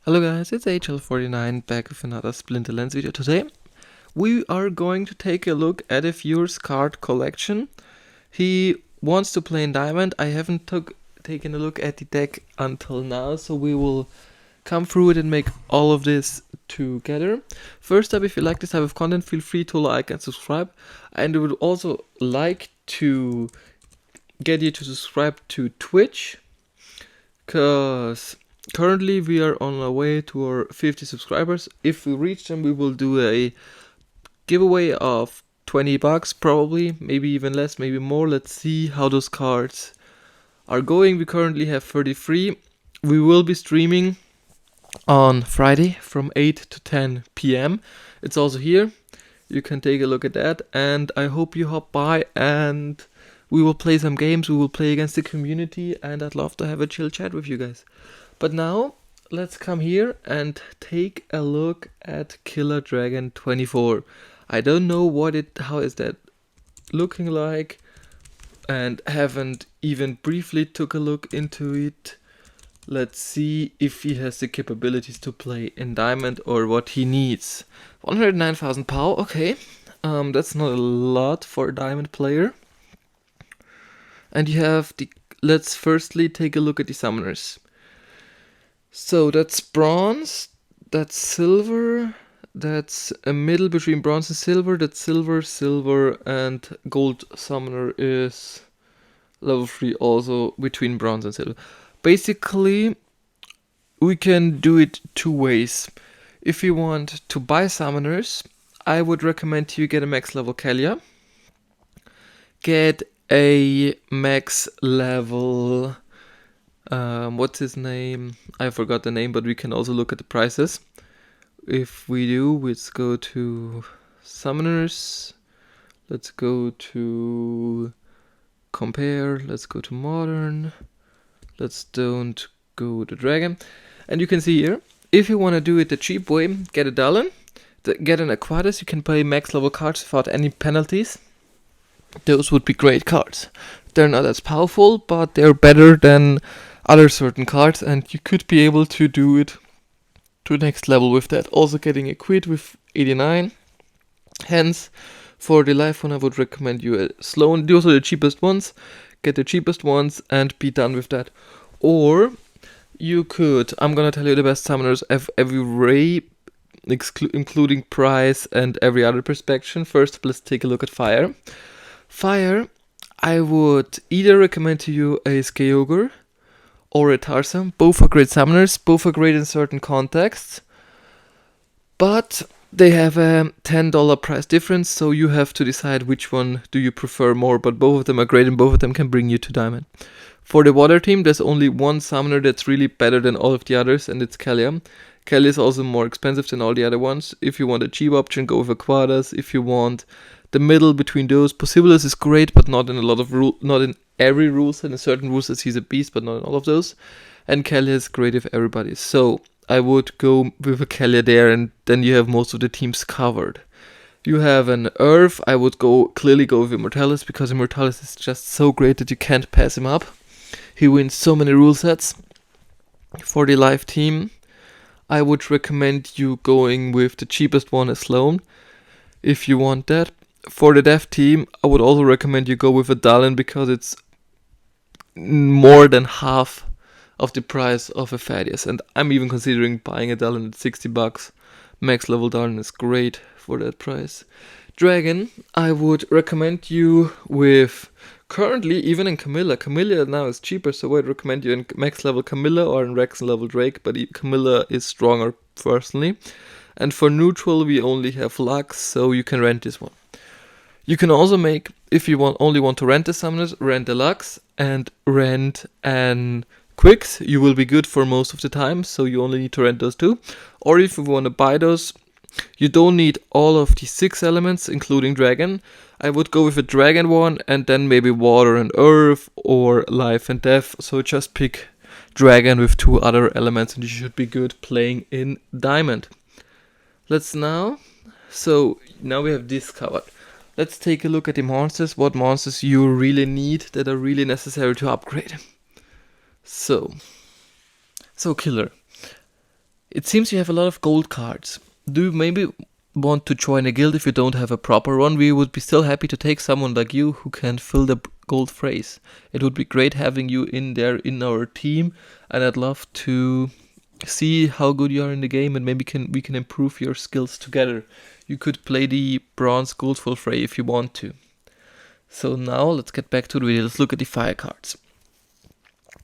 Hello guys, it's Ign Hl04 back with another Splinterlands video. Today we are going to take a look at a viewer's card collection. He wants to play in Diamond. I haven't taken a look at the deck until now, so we will come through it and make all of this together. First up, if you like this type of content, feel free to like and subscribe. And I would also like to get you to subscribe to Twitch, because currently we are on our way to our 50 subscribers. If we reach them, we will do a giveaway of $20 probably, maybe even less, maybe more. Let's see how those cards are going. We currently have 33. We will be streaming on Friday from 8 to 10 p.m. It's also here. You can take a look at that, and I hope you hop by and we will play some games. We will play against the community, and I'd love to have a chill chat with you guys. But now, let's come here and take a look at Killer Dragon 24. I don't know how is that looking like, and haven't even briefly took a look into it. Let's see if he has the capabilities to play in Diamond or what he needs. 109,000 POW, okay. That's not a lot for a Diamond player. And you have let's firstly take a look at the summoners. So that's bronze, that's silver, that's a middle between bronze and silver, that's silver, and gold summoner is level 3 also between bronze and silver. Basically, we can do it two ways. If you want to buy summoners, I would recommend you get a max level Kalia, get a max level what's his name? I forgot the name, but we can also look at the prices. If we do, let's go to summoners, let's go to compare, let's go to modern, don't go to dragon. And you can see here, if you want to do it the cheap way, get a Dallin, get an Aquatis. You can play max level cards without any penalties. Those would be great cards. They're not as powerful, but they're better than other certain cards, and you could be able to do it to the next level with that. Also getting a quid with 89. Hence, for the live one, I would recommend you a Sloan. Those are the cheapest ones. Get the cheapest ones and be done with that. Or you could, I'm gonna tell you the best summoners of every ray, including price and every other perspective. First, let's take a look at fire. Fire, I would either recommend to you a Skyogre or a Tarsem. Both are great summoners, both are great in certain contexts, but they have a $10 price difference, so you have to decide which one do you prefer more, but both of them are great and both of them can bring you to Diamond. For the water team, there's only one summoner that's really better than all of the others, and it's Kalia. Kalia is also more expensive than all the other ones. If you want a cheap option, go with Aquatas. If you want the middle between those, Possibilis is great, but not in a lot of not in every rule set. In certain rules sets he's a beast, but not in all of those. And Kalia is great with everybody. So I would go with a Kalia there, and then you have most of the teams covered. You have an Earth. I would clearly go with Immortalis, because Immortalis is just so great that you can't pass him up. He wins so many rule sets. For the live team, I would recommend you going with the cheapest one, a Sloan, if you want that. For the dev team, I would also recommend you go with a Dallin, because it's more than half of the price of a Thaddeus. And I'm even considering buying a Dallin at $60. Max level Dallin is great for that price. Dragon, I would recommend you with, currently even in Camilla. Camilla now is cheaper, so I'd recommend you in max level Camilla or in Rex level Drake, but Camilla is stronger personally. And for neutral, we only have Lux, so you can rent this one. You can also make, if you only want to rent the summoners, rent the Lux and rent an Quicks. You will be good for most of the time, so you only need to rent those two. Or if you want to buy those, you don't need all of the 6 elements, including Dragon. I would go with a Dragon one, and then maybe Water and Earth, or Life and Death. So just pick Dragon with 2 other elements, and you should be good playing in Diamond. So now we have this covered. Let's take a look at the monsters, what monsters you really need that are really necessary to upgrade. So Killer. It seems you have a lot of gold cards. Do you maybe want to join a guild if you don't have a proper one? We would be still happy to take someone like you who can fill the gold phrase. It would be great having you in there in our team, and I'd love to see how good you are in the game, and maybe we can improve your skills together. You could play the bronze gold full fray if you want to. So now let's get back to the video. Let's look at the fire cards.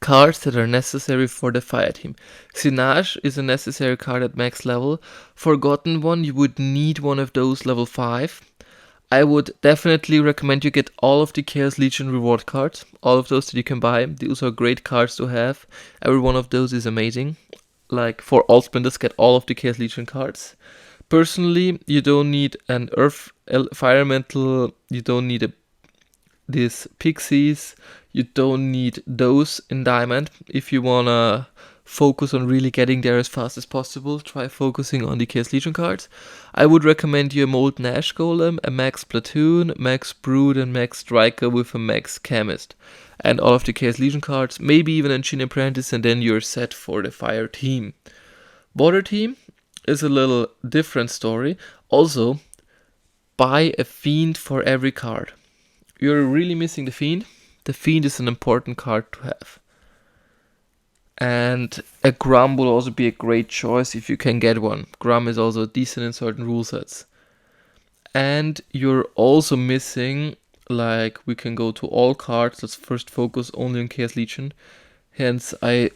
Cards that are necessary for the fire team. Sinage is a necessary card at max level. Forgotten One, you would need one of those level 5. I would definitely recommend you get all of the Chaos Legion reward cards. All of those that you can buy. Those are great cards to have. Every one of those is amazing. Like for all splinters, get all of the Chaos Legion cards. Personally, you don't need an Earth Elemental. You don't need these Pixies. You don't need those in Diamond. If you wanna focus on really getting there as fast as possible, try focusing on the Chaos Legion cards. I would recommend you a Molten Ash Golem, a Max Platoon, Max Brood, and Max Striker with a Max Chemist. And all of the Chaos Legion cards, maybe even an Engineer Apprentice, and then you're set for the fire team. Water team is a little different story. Also, buy a Fiend for every card. You're really missing the Fiend. The Fiend is an important card to have. And a Grum will also be a great choice if you can get one. Grum is also decent in certain rule sets. And you're also missing, like, we can go to all cards. Let's first focus only on Chaos Legion. Hence, I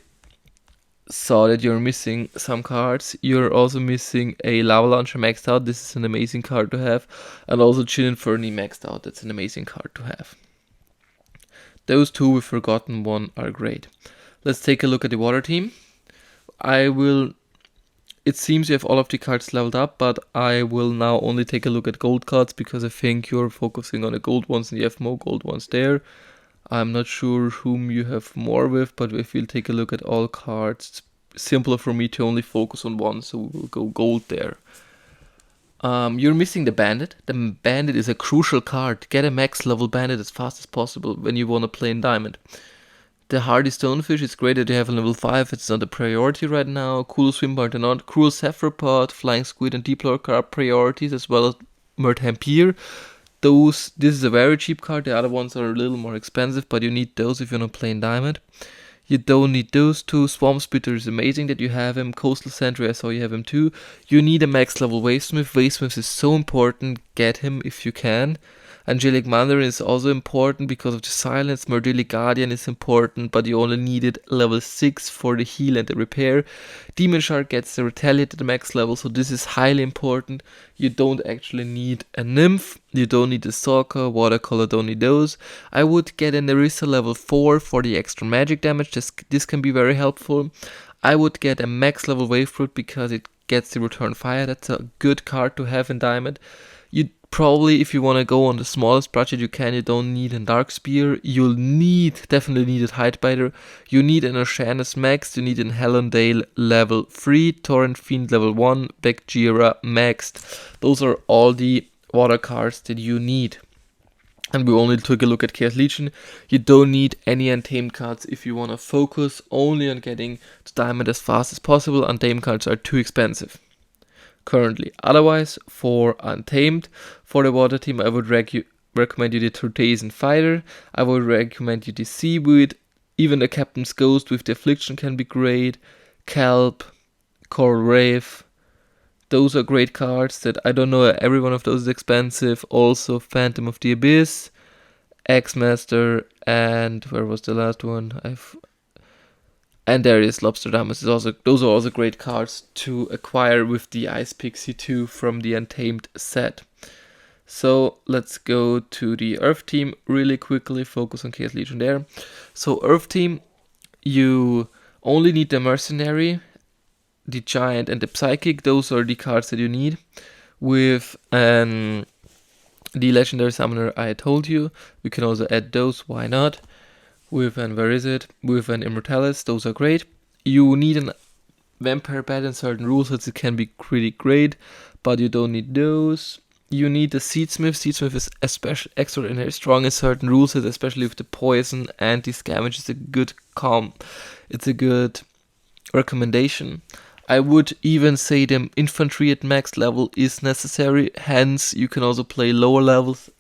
saw that you're missing some cards. You're also missing a Lava Launcher maxed out. This is an amazing card to have. And also Chin Inferni maxed out. That's an amazing card to have. Those two with Forgotten One are great. Let's take a look at the water team. It seems you have all of the cards leveled up, but I will now only take a look at gold cards because I think you're focusing on the gold ones and you have more gold ones there. I'm not sure whom you have more with, but if we'll take a look at all cards, it's simpler for me to only focus on one, so we'll go gold there. You're missing the Bandit. The Bandit is a crucial card. Get a max level Bandit as fast as possible when you want to play in Diamond. The Hardy Stonefish is great that you have a level 5. It's not a priority right now. Cool Swimbard and not. Cruel Cephalopod, Flying Squid, and Deep Lore are priorities, as well as Murthampier. This is a very cheap card. The other ones are a little more expensive, but you need those if you're not playing Diamond. You don't need those two. Swamp Spitter is amazing that you have him. Coastal Sentry, I saw you have him too. You need a max level Wavesmith. Wavesmith is so important. Get him if you can. Angelic Mandarin is also important because of the silence. Murdili Guardian is important, but you only needed level 6 for the heal and the repair. Demon Shark gets the retaliate at the max level, so this is highly important. You don't actually need a Nymph. You don't need a Stalker. Watercolor, don't need those. I would get an Nerissa level 4 for the extra magic damage. This can be very helpful. I would get a max level Wavefruit because it gets the return fire. That's a good card to have in Diamond. You probably, if you want to go on the smallest budget you can, you don't need a Dark Spear. You'll definitely need a Tidebiter. You need an Oceanus maxed. You need an Helondale level 3, Torrent Fiend level 1, Bagheera maxed. Those are all the water cards that you need. And we only took a look at Chaos Legion. You don't need any Untamed cards if you want to focus only on getting to Diamond as fast as possible. Untamed cards are too expensive currently. Otherwise, for Untamed, for the water team, I would recommend you the Tortesian Fighter. I would recommend you the Seaweed. Even the Captain's Ghost with the Affliction can be great. Kelp, Coral Wraith. Those are great cards that I don't know, every one of those is expensive. Also, Phantom of the Abyss, X-Master, and where was the last one? And there is Lobsterdamus. Those are also great cards to acquire with the Ice Pixie 2 from the Untamed set. So let's go to the Earth team really quickly, focus on Chaos Legion there. So Earth team, you only need the Mercenary, the Giant, and the Psychic. Those are the cards that you need. With the Legendary Summoner I told you, we can also add those, why not? With an Immortalis, those are great. You need an Vampire Bat in certain rules sets, it can be pretty great, but you don't need those. You need the Seedsmith. Seedsmith is especially extraordinarily strong in certain rules sets, especially with the poison and the scavenge. It's a good recommendation. I would even say the infantry at max level is necessary, hence you can also play lower levels.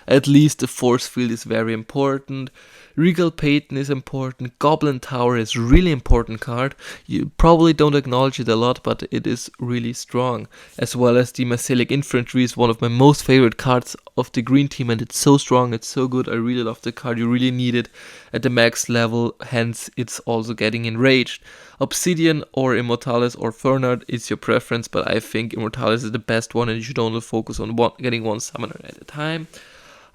At least the force field is very important. Regal Payton is important. Goblin Tower is really important card. You probably don't acknowledge it a lot, but it is really strong. As well as the Maselic Infantry is one of my most favorite cards of the green team, and it's so strong, it's so good. I really love the card. You really need it at the max level, hence it's also getting enraged. Obsidian or Immortalis or Fernard is your preference, but I think Immortalis is the best one, and you should only focus on getting one summoner at a time.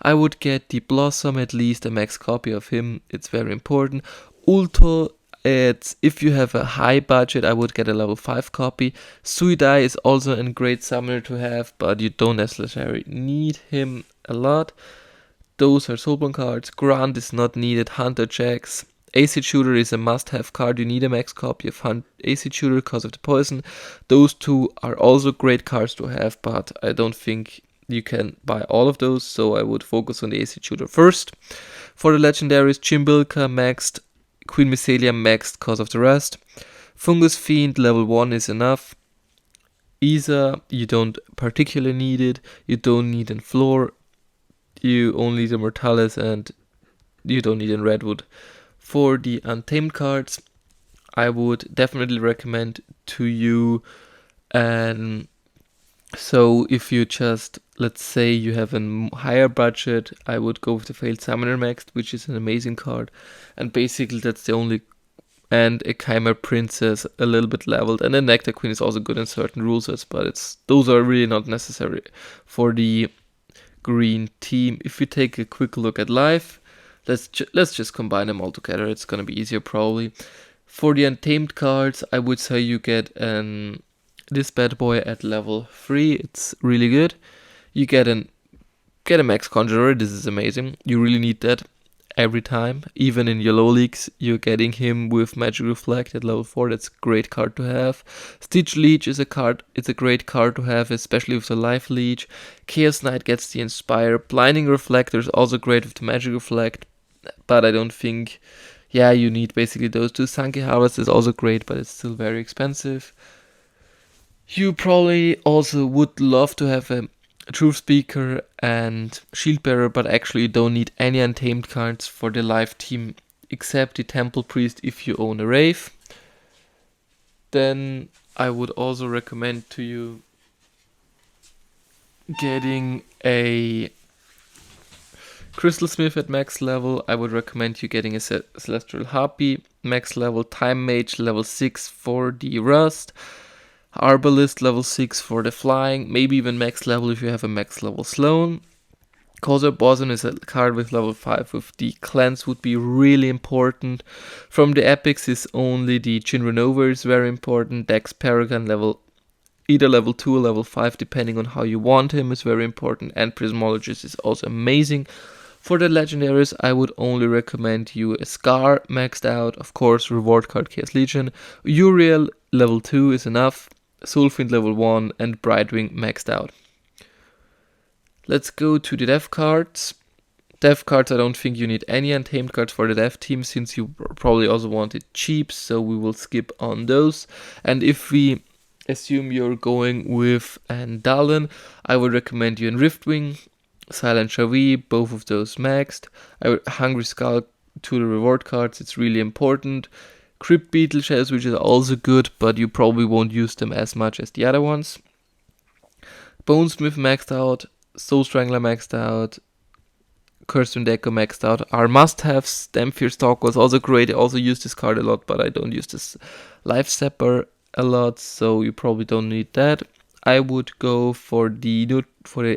I would get the Blossom, at least a max copy of him, it's very important. Ulto, if you have a high budget, I would get a level 5 copy. Suidai is also a great summoner to have, but you don't necessarily need him a lot. Those are Soulborn cards. Grant is not needed. Hunter checks. Acid Shooter is a must-have card. You need a max copy of Acid Shooter because of the poison. Those two are also great cards to have, but I don't think you can buy all of those, so I would focus on the Acid Shooter first. For the legendaries, Chimbilka maxed, Queen Mycelia maxed because of the rest. Fungus Fiend level 1 is enough. Isa, you don't particularly need it. You don't need in Floor. You only need Immortalis, and you don't need in Redwood. For the Untamed cards, I would definitely recommend to you so if you just, let's say you have a higher budget, I would go with the Failed Summoner Maxed, which is an amazing card. And basically that's the only, and a Chimera Princess a little bit leveled. And then Nectar Queen is also good in certain rule sets, but those are really not necessary for the green team. If you take a quick look at life, let's just combine them all together. It's gonna be easier probably. For the Untamed cards, I would say you get this bad boy at level 3, it's really good. You get a max conjurer, this is amazing. You really need that every time. Even in your low leagues, you're getting him with Magic Reflect at level 4, that's a great card to have. Stitch Leech is it's a great card to have, especially with the Life Leech. Chaos Knight gets the Inspire. Blinding Reflector is also great with the Magic Reflect, but I don't think, you need basically those two. Sankey Harvest is also great, but it's still very expensive. You probably also would love to have a Truth Speaker and Shield Bearer, but actually you don't need any Untamed cards for the live team except the Temple Priest if you own a Wraith. Then I would also recommend to you getting a Crystal Smith at max level. I would recommend you getting a Celestial Harpy max level, Time Mage level 6 for the Rust, Arbalist level 6 for the flying, maybe even max level if you have a max level Sloan. Corsair Boson is a card with level 5 with the cleanse would be really important. From the epics is only the Jinra Nova is very important. Dex Paragon either level 2 or level 5 depending on how you want him is very important, and Prismologist is also amazing. For the legendaries, I would only recommend you a Scar maxed out, of course reward card Chaos Legion. Uriel level 2 is enough. Soulfiend level 1 and Brightwing maxed out. Let's go to the dev cards. Dev cards, I don't think you need any Untamed cards for the dev team since you probably also want it cheap, so we will skip on those. And if we assume you're going with Andalen, I would recommend you in Riftwing, Silent Shavi, both of those maxed. Hungry Skull to the reward cards, it's really important. Crypt Beetle shells, which is also good, but you probably won't use them as much as the other ones. Bonesmith maxed out, Soul Strangler maxed out, Cursed Deco maxed out. Our must-haves, Damphir Stalk was also great. I also use this card a lot, but I don't use this Life Sapper a lot, so you probably don't need that. I would go for the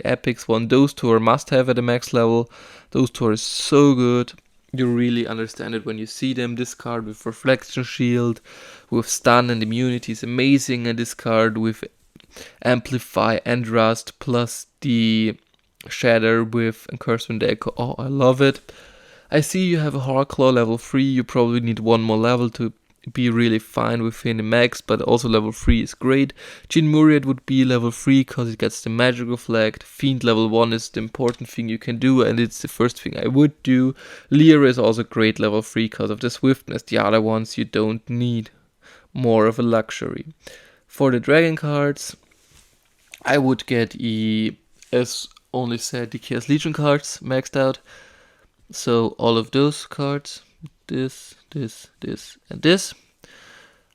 epics one. Those two are must-have at the max level. Those two are so good. You really understand it when you see them. This card with Reflection Shield, with Stun and Immunity is amazing, and this card with Amplify and Rust plus the Shatter with Encursement Echo. Oh, I love it. I see you have a Horrorclaw level 3. You probably need one more level to be really fine within the max, but also level 3 is great. Jin Muriat would be level 3 because it gets the Magic Reflect. Fiend level 1 is the important thing you can do, and it's the first thing I would do. Lyra is also great level 3 because of the swiftness. The other ones you don't need. more of a luxury. For the dragon cards, I would get as only said, the Chaos Legion cards maxed out. So all of those cards, this, and this.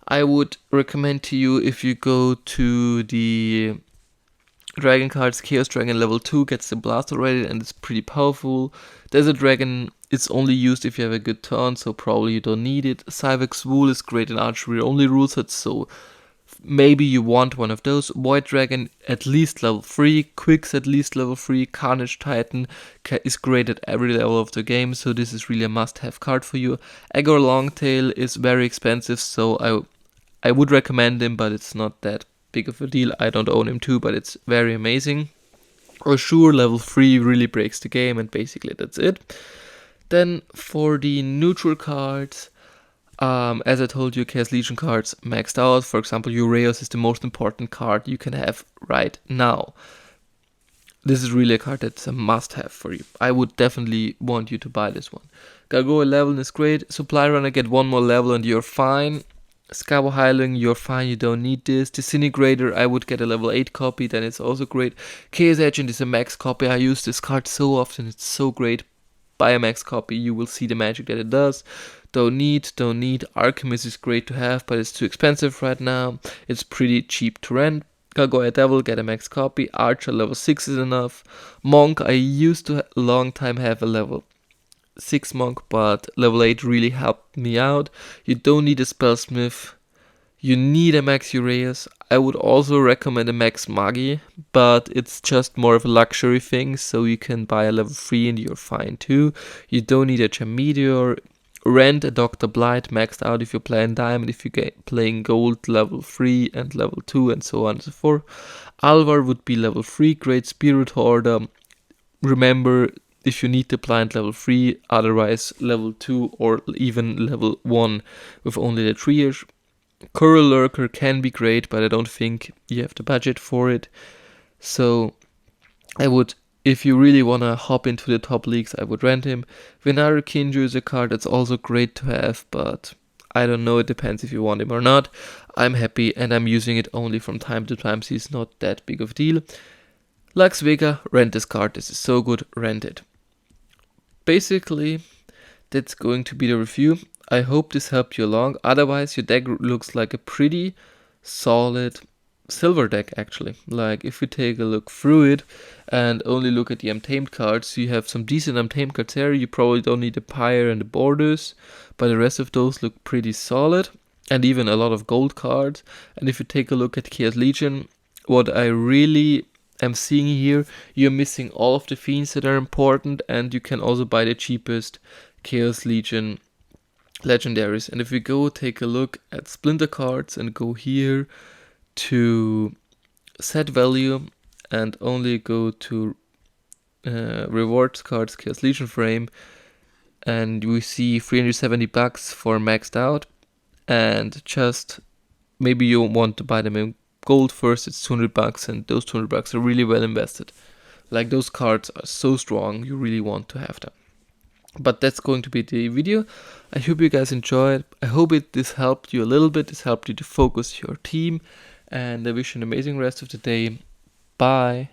I would recommend to you, if you go to the dragon cards, Chaos Dragon level 2 gets the blast already and it's pretty powerful. Desert Dragon, it's only used if you have a good turn, so probably you don't need it. Cyvex Wool is great in archery only rule sets, so maybe you want one of those. Void Dragon at least level 3, Quicks at least level 3, Carnage Titan is great at every level of the game, so this is really a must-have card for you. Agor Longtail is very expensive, so I would recommend him, but it's not that big of a deal. I don't own him too, but it's very amazing. Sure, level 3 really breaks the game, and basically that's it. Then for the neutral cards, as I told you, Chaos Legion cards maxed out. For example, Uraeus is the most important card you can have right now. This is really a card that's a must-have for you. I would definitely want you to buy this one. Gargoyle level is great. Supply Runner, get one more level and you're fine. Scabo Highling, you're fine, you don't need this. Disintegrator, I would get a level 8 copy, then it's also great. Chaos Agent is a max copy. I use this card so often, it's so great. Buy a max copy, you will see the magic that it does. Don't need. Alchemist is great to have, but it's too expensive right now. It's pretty cheap to rent. Gargoyle Devil, get a max copy. Archer level 6 is enough. Monk, I used to a long time have a level 6 monk, but level 8 really helped me out. You don't need a spellsmith. You need a max Uraeus. I would also recommend a max Magi, but it's just more of a luxury thing, so you can buy a level 3 and you're fine too. You don't need a Gem Meteor. Rent a Dr. Blight maxed out if you're playing Diamond, if you're playing Gold level 3 and level 2 and so on and so forth. Alvar would be level 3, Great Spirit Hoarder. Remember, if you need the blind level 3, otherwise level 2 or even level 1 with only the triage. Coral Lurker can be great, but I don't think you have the budget for it. So I would, if you really want to hop into the top leagues, I would rent him. Venaru Kinju is a card that's also great to have, but I don't know, it depends if you want him or not. I'm happy and I'm using it only from time to time, so it's not that big of a deal. Lux Vega, rent this card, this is so good, rent it. Basically, that's going to be the review. I hope this helped you along. Otherwise, your deck looks like a pretty solid silver deck actually. Like if we take a look through it and only look at the untamed cards, you have some decent untamed cards here. You probably don't need the Pyre and the Borders, but the rest of those look pretty solid, and even a lot of gold cards. And if you take a look at Chaos Legion, what I really am seeing here, you're missing all of the fiends that are important, and you can also buy the cheapest Chaos Legion legendaries. And if we go take a look at Splinter cards and go here to set value and only go to rewards cards, Chaos Legion frame, and we see $370 for maxed out, and just maybe you want to buy them in gold first, it's $200, and those $200 are really well invested. Like those cards are so strong, you really want to have them. But that's going to be the video. I hope you guys enjoyed. I hope this helped you a little bit. This helped you to focus your team. And I wish you an amazing rest of the day. Bye.